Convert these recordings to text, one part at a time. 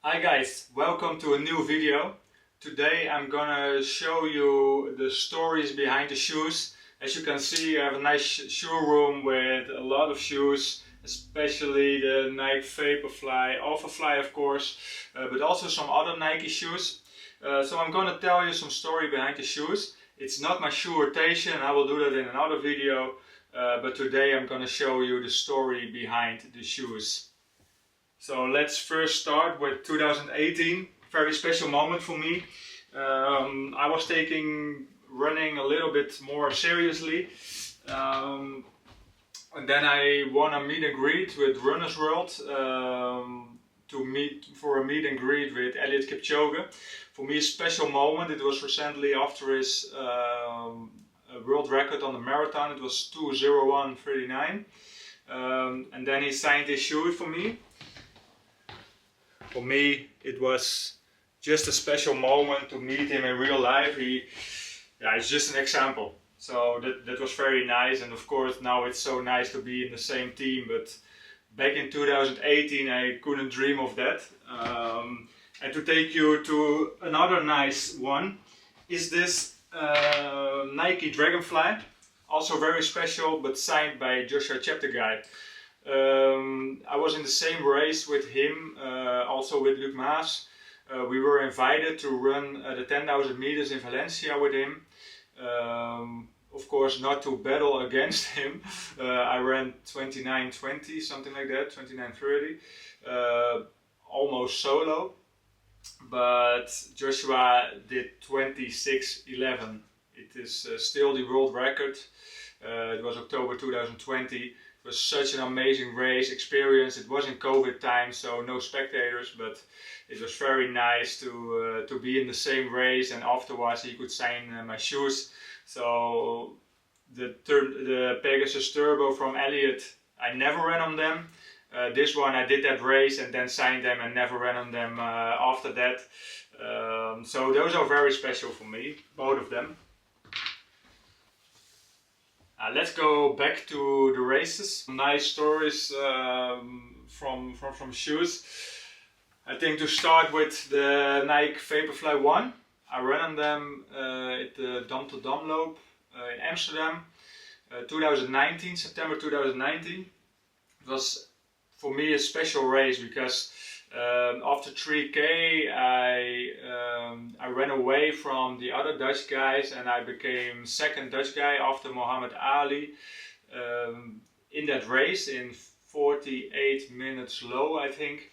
Hi guys, welcome to a new video. Today I'm gonna show you the stories behind the shoes. As you can see, I have a nice showroom with a lot of shoes, especially the Nike Vaporfly, Alphafly of course, but also some other Nike shoes. So I'm gonna tell you some story behind the shoes. It's not my shoe rotation, I will do that in another video, but today I'm gonna show you the story behind the shoes. So let's first start with 2018, very special moment for me. I was taking running a little bit more seriously, and then I won a meet and greet with Runners World to meet for a meet and greet with Eliud Kipchoge. For me, a special moment. It was recently after his world record on the marathon. It was 2:01:39, and then he signed his shoe for me. For me, it was just a special moment to meet him in real life. It's just an example. So that was very nice, and of course now it's so nice to be in the same team. But back in 2018, I couldn't dream of that. And to take you to another nice one is this Nike Dragonfly, also very special, but signed by Joshua Cheptegei. I was in the same race with him, also with Luc Maas. We were invited to run the 10,000 meters in Valencia with him. Of course, not to battle against him. I ran 29:20, something like that, 29:30, almost solo. But Joshua did 26:11. It is still the world record. It was October 2020. It was such an amazing race experience. It was in COVID time, so no spectators, but it was very nice to be in the same race, and afterwards he could sign my shoes. So the Pegasus Turbo from Eliud, I never ran on them. This one I did that race and then signed them and never ran on them after that. So those are very special for me, both of them. Let's go back to the races. Nice stories from shoes. I think to start with the Nike Vaporfly 1. I ran on them at the Dam to Dam loop in Amsterdam, 2019, September 2019. It was for me a special race because after 3K I ran away from the other Dutch guys and I became second Dutch guy after Muhammad Ali in that race in 48 minutes low, I think.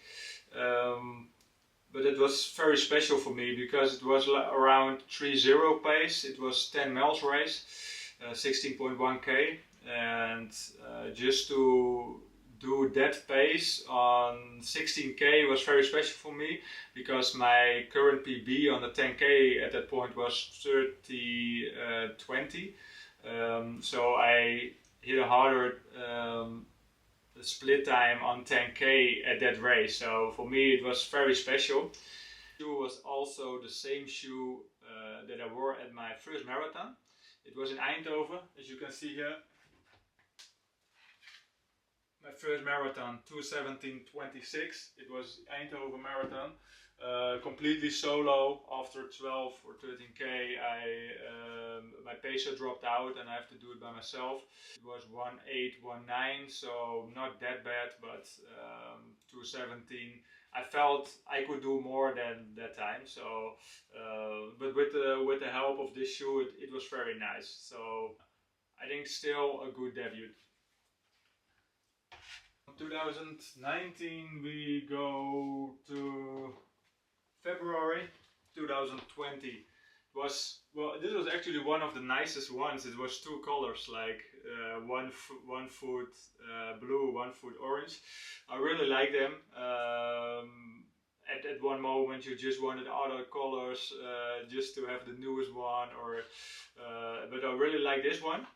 But it was very special for me because it was around 3:0 pace. It was 10 miles race, 16.1k, and just to do that pace on 16k was very special for me because my current PB on the 10k at that point was 30:20. So I hit a harder split time on 10k at that race. So for me it was very special. The shoe was also the same shoe that I wore at my first marathon. It was in Eindhoven, as you can see here. My first marathon, 2:17:26. It was Eindhoven marathon, completely solo. After 12 or 13k, my pacer dropped out and I have to do it by myself. It was 1:08:19, so not that bad, but 2:17. I felt I could do more than that time. So, but with the help of this shoe, it was very nice. So, I think still a good debut. 2019 we go to February 2020. It was, well, this was actually one of the nicest ones. It was two colors, like one foot blue, one foot orange. I really like them. At one moment you just wanted other colors just to have the newest one, or but I really like this one.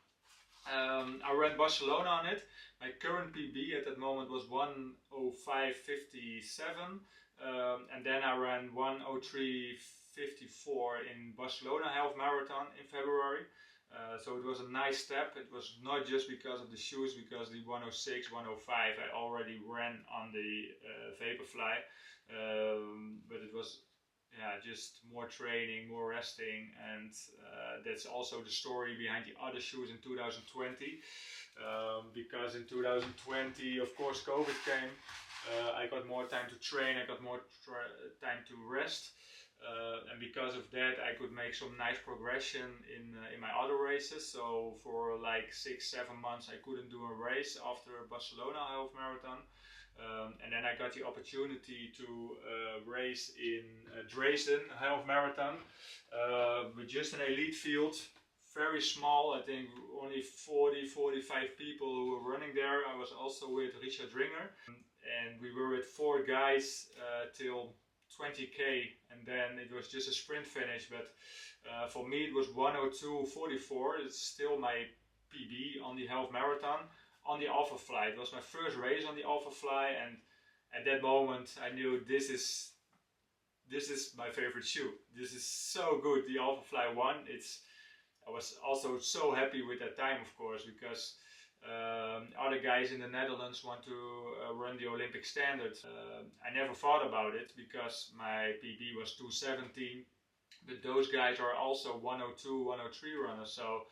I ran Barcelona on it. My current PB at that moment was 1:05:57, and then I ran 1:03:54 in Barcelona half marathon in February. So it was a nice step. It was not just because of the shoes, because the 1:06, 1:05 I already ran on the Vaporfly. just more training, more resting, and that's also the story behind the other shoes in 2020. Because in 2020, of course, COVID came. I got more time to train, I got more time to rest, and because of that I could make some nice progression in my other races. So for like 6-7 months I couldn't do a race after Barcelona half marathon, and then I got the opportunity to race in Dresden half marathon with just an elite field. Very small, I think only 40-45 people who were running there. I was also with Richard Ringer, and we were with 4 guys till 20k, and then it was just a sprint finish. But for me it was 1:02:44. It's still my PB on the half marathon on the Alphafly. It was my first race on the Alphafly, and at that moment I knew this is my favorite shoe. This is so good, the Alphafly 1. I was also so happy with that time, of course, because other guys in the Netherlands want to run the Olympic standard. I never thought about it because my PB was 2:17, but those guys are also 1:02-1:03 runners. So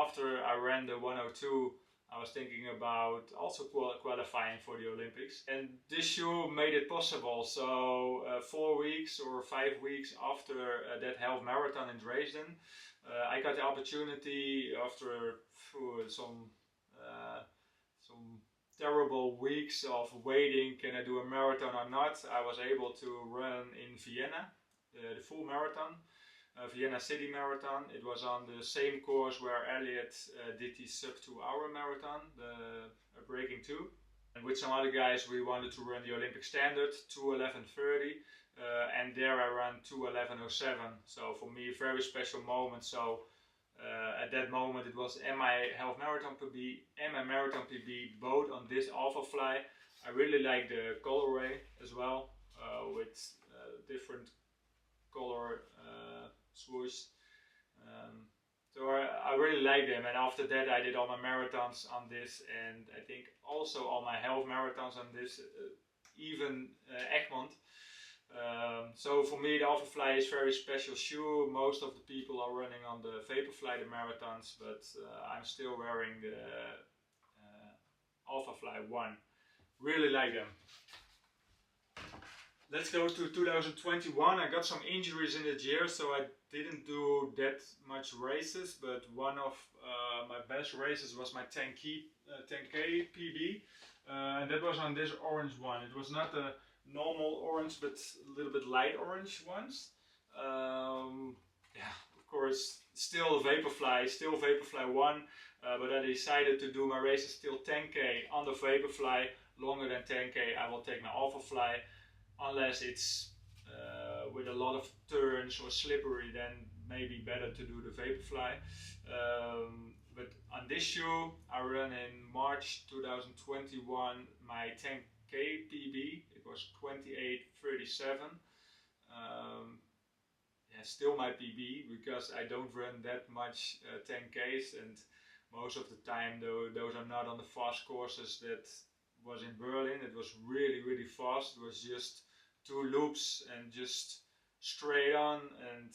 after I ran the 1:02, I was thinking about also qualifying for the Olympics, and this shoe made it possible. So 4 weeks or 5 weeks after that half marathon in Dresden, I got the opportunity after some terrible weeks of waiting, can I do a marathon or not? I was able to run in Vienna, the full marathon, Vienna City Marathon. It was on the same course where Elliot did the sub 2 hour marathon, the Breaking 2. And with some other guys we wanted to run the Olympic standard, 2:11:30. And there I ran 2:11:07. So for me a very special moment. So at that moment it was my half marathon PB and my marathon PB both on this Alphafly. I really like the colorway as well, with different color swoosh. So I really like them, and after that I did all my marathons on this, and I think also all my half marathons on this, even Egmond. So for me the Alphafly is a very special shoe. Most of the people are running on the Vaporfly, the marathons, but I'm still wearing the Alphafly 1. Really like them. Let's go to 2021. I got some injuries in that year, so I didn't do that much races, but one of my best races was my 10K PB, and that was on this orange one. It was not a normal orange, but a little bit light orange ones. Yeah, of course, still Vaporfly 1, but I decided to do my races till 10K on the Vaporfly. Longer than 10K I will take my Alphafly, unless it's with a lot of turns or slippery, then maybe better to do the Vaporfly. But on this shoe I ran in March 2021 my 10K PB. It was 28:37. Yeah, still my PB, because I don't run that much 10Ks, and most of the time those are not on the fast courses. That was in Berlin. It was really fast. It was just 2 loops and just straight on, and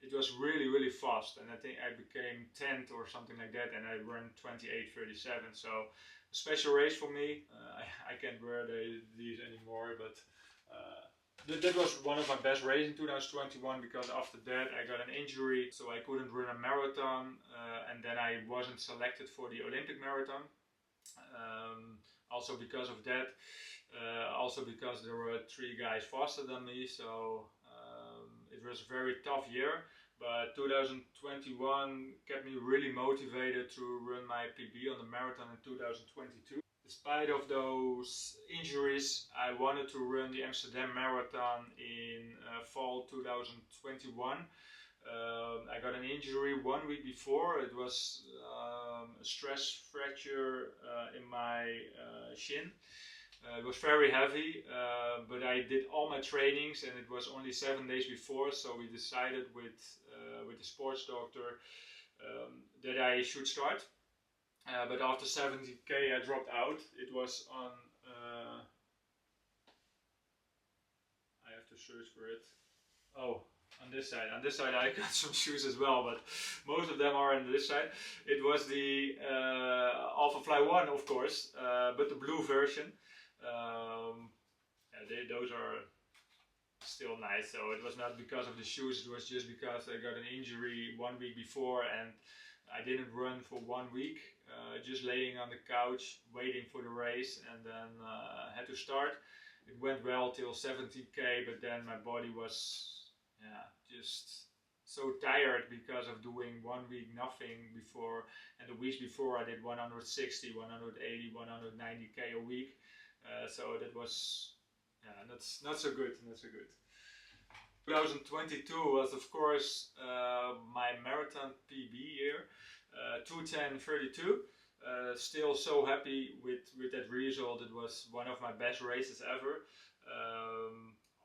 it was really fast, and I think I became 10th or something like that, and I ran 28:37. So a special race for me. I can't wear these anymore, but that was one of my best races in 2021, because after that I got an injury, so I couldn't run a marathon, and then I wasn't selected for the Olympic marathon. Also because of that, also because there were 3 guys faster than me, so it was a very tough year. But 2021 kept me really motivated to run my PB on the marathon in 2022. Despite of those injuries, I wanted to run the Amsterdam Marathon in fall 2021. I got an injury 1 week before. It was a stress fracture in my shin. It was very heavy, but I did all my trainings, and it was only 7 days before, so we decided with the sports doctor that I should start. But after 70k I dropped out. It was on, I have have to search for it. Oh, on this side. On this side I got some shoes as well, but most of them are on this side. It was the Alphafly 1, of course, but the blue version. Those are still nice. So it was not because of the shoes, it was just because I got an injury 1 week before and I didn't run for 1 week, just laying on the couch waiting for the race, and then had to start. It went well till 70k, but then my body was just so tired because of doing 1 week nothing before, and the weeks before I did 160, 180, 190k a week. So that was not so good, not so good. 2022 was of course my marathon PB year, 2:10:32. Still so happy with that result. It was one of my best races ever.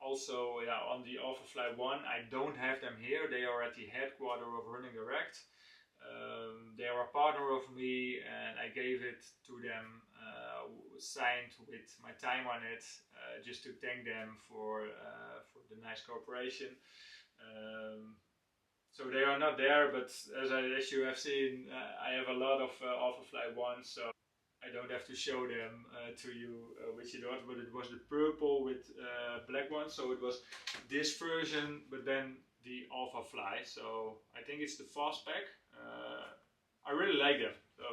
Also, on the Alphafly 1, I don't have them here. They are at the headquarters of Running Direct. They are a partner of me, and I gave it to them signed with my time on it, just to thank them for the nice cooperation. So they are not there, but as you have seen, I have a lot of Alphafly 1, so I don't have to show them to you which it was, but it was the purple with black one, so it was this version, but then the Alphafly. So I think it's the fast pack. I really like them, so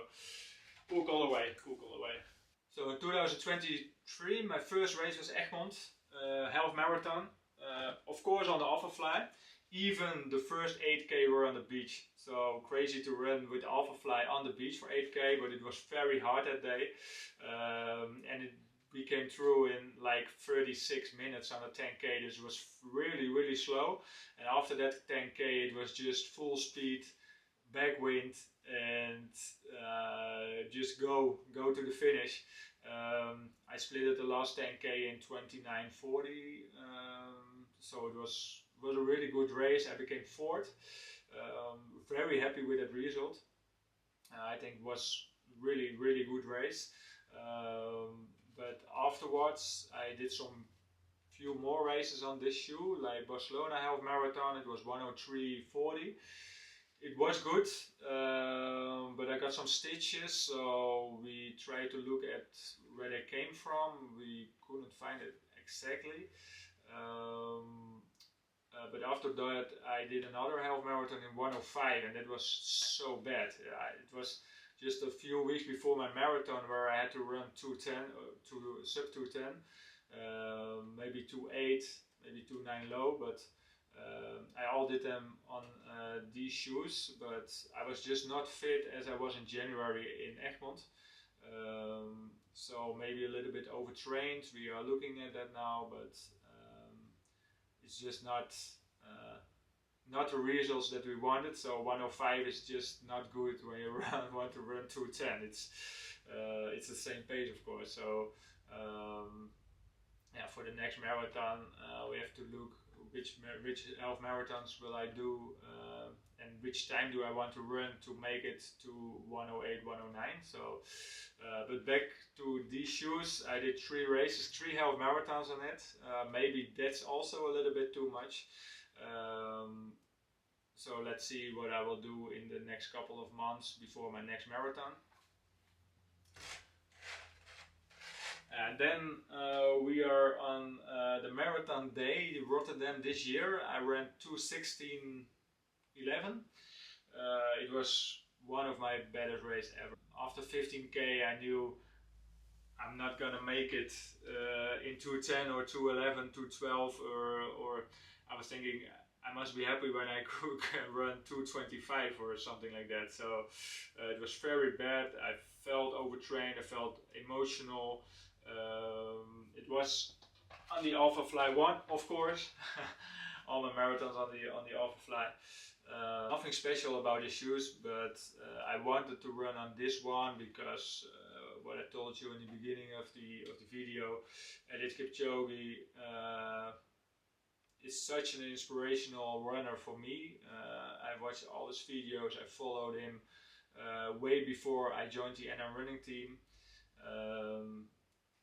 cool colorway, cool colorway. So in 2023 my first race was Egmond, half marathon, of course on the Alphafly. Even the first 8k were on the beach, so crazy to run with Alphafly on the beach for 8k, but it was very hard that day, and we came through in like 36 minutes on a 10k. This was really slow, and after that 10k it was just full speed, backwind, and just go to the finish. I split it the last 10k in 29:40, so it was a really good race. I became fourth. Very happy with that result. I think it was really good race. But afterwards I did some few more races on this shoe, like Barcelona half marathon. It was 1:03:40. It was good, but I got some stitches, so we tried to look at where they came from. We couldn't find it exactly. But after that I did another half marathon in 1:05, and that was so bad. It was just a few weeks before my marathon where I had to run 2:10 to sub 2:10, maybe 2:08, maybe 2:09 low, but I all did them on these shoes, but I was just not fit as I was in January in Egmond. So maybe a little bit overtrained. We are looking at that now, but it's just not the results that we wanted. So 1:05 is just not good when you want to run 2:10. It's the same pace, of course. So for the next marathon we have to look which half marathons will I do, and which time do I want to run to make it to 1:08, 1:09. So but back to these shoes, I did 3 races, 3 half marathons on it. Maybe that's also a little bit too much. So let's see what I will do in the next couple of months before my next marathon. And then we are on the marathon day in Rotterdam this year. I ran 2:16:11. It was one of my baddest races ever. After 15k I knew I'm not gonna make it in 2:10 or 2:11, 2:12, or I was thinking I must be happy when I could run 2:25 or something like that. So it was very bad. I felt overtrained, I felt emotional. It was on the Alphafly 1, of course. All my marathons on the Alphafly. Nothing special about the shoes, but I wanted to run on this one because what I told you in the beginning of the video, Eliud Kipchoge is such an inspirational runner for me. I watched all his videos. I followed him way before I joined the NM running team.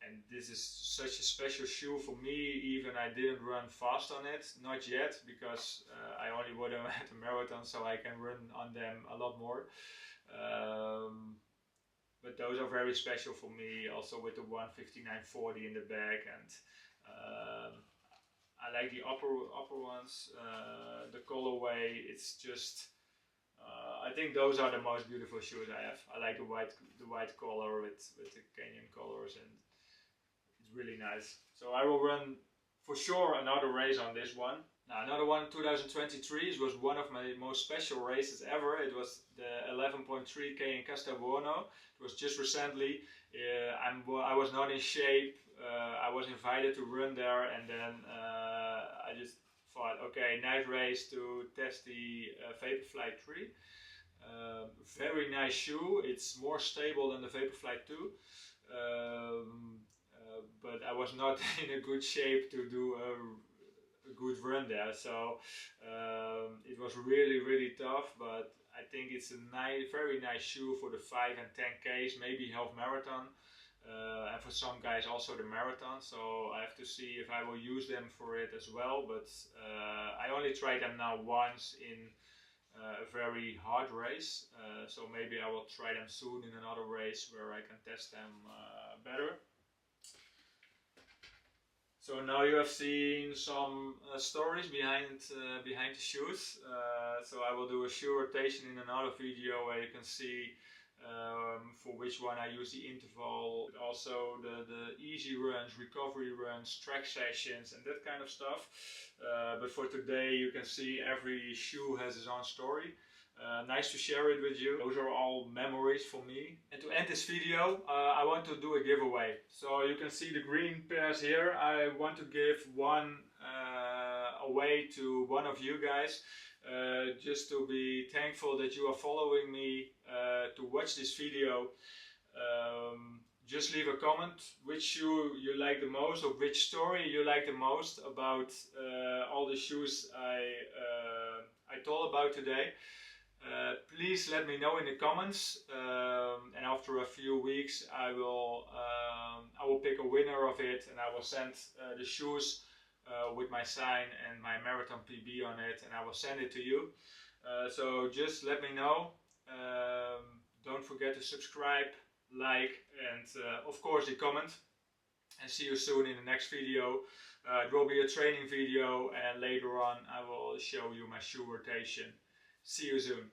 and this is such a special shoe for me. Even I didn't run fast on it, not yet, because I only wore them at a marathon, so I can run on them a lot more. But those are very special for me, also with the 159.40 in the back, and I like the upper ones. The colorway, it's just. I think those are the most beautiful shoes I have. I like the white color with the Canyon colors, and it's really nice. So I will run for sure another race on this one. Now another one in 2023. It was one of my most special races ever. It was the 11.3K in Castelbuono. It was just recently. I was not in shape. I was invited to run there, and then I just thought, okay, nice race to test the Vaporfly 3. Very nice shoe. It's more stable than the Vaporfly 2. But I was not in a good shape to do a good run there, so it was really tough. But I think it's a very nice shoe for the 5 and 10Ks, maybe half marathon, and for some guys also the marathon. So I have to see if I will use them for it as well. But I only tried them now once in a very hard race, so maybe I will try them soon in another race where I can test them better. So now you have seen some stories behind the shoes. So I will do a shoe rotation in another video where you can see for which one I use the interval, also the easy runs, recovery runs, track sessions, and that kind of stuff. But for today, you can see every shoe has its own story. Nice to share it with you. Those are all memories for me. And to end this video, I want to do a giveaway. So you can see the green pairs here. I want to give one away to one of you guys. Just to be thankful that you are following me to watch this video. Just leave a comment which shoe you like the most, or which story you like the most about all the shoes I told about today. Please let me know in the comments, and after a few weeks I will pick a winner of it, and I will send the shoes with my sign and my marathon PB on it, and I will send it to you. So just let me know. Don't forget to subscribe, like, and of course the comment. And see you soon in the next video. It will be a training video, and later on I will show you my shoe rotation. See you soon.